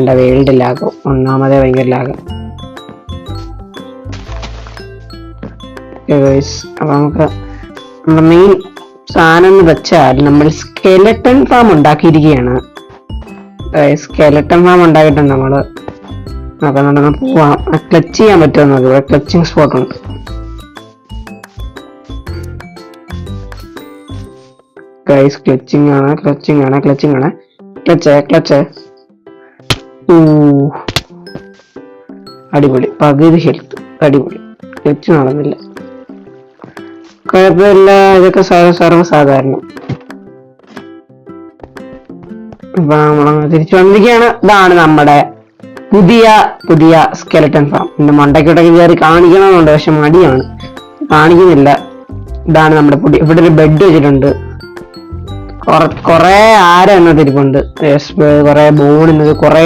എന്റെ വേൾഡ് ലാഗും ഒന്നാമതേ ഭയങ്കര ലാഗ്. അപ്പൊ നമുക്ക് നമ്മുടെ മെയിൻ സാധനം എന്ന് വെച്ചാൽ നമ്മൾ സ്കെലട്ടൺ ഫാം ഉണ്ടാക്കിയിരിക്കുകയാണ്. സ്കെലട്ടൺ ഫാം ഉണ്ടാക്കിയിട്ടുണ്ട് നമ്മള്. അപ്പൊ നമുക്ക് പോവാം. ക്ലച്ച് ചെയ്യാൻ പറ്റുമോ? ഇവിടെ ക്ലച്ചിങ് സ്പോട്ട് ഉണ്ട്. ക്ലച്ചിങ് ആണ്. ക്ലച്ച്. അടിപൊളി. പകുതി ഹെൽത്ത്. അടിപൊളി. ക്ലച്ച് നടന്നില്ല. കുഴപ്പമില്ല, ഇതൊക്കെ സർവ്വസാധാരണ. ഇപ്പൊ നമ്മളങ്ങ് തിരിച്ചു വന്നിരിക്കുകയാണ്. ഇതാണ് നമ്മുടെ പുതിയ സ്കെലട്ടൺ ഫാം. എന്റെ മണ്ടയ്ക്കോട്ടൊക്കെ കയറി കാണിക്കണമെന്നുണ്ട്, പക്ഷെ മടിയാണ്, കാണിക്കുന്നില്ല. ഇതാണ് നമ്മുടെ ഇവിടെ ഒരു ബെഡ് വെച്ചിട്ടുണ്ട്. കൊറേ ആര എന്നതിരിപ്പുണ്ട്. കുറെ ബോർഡ്, കുറെ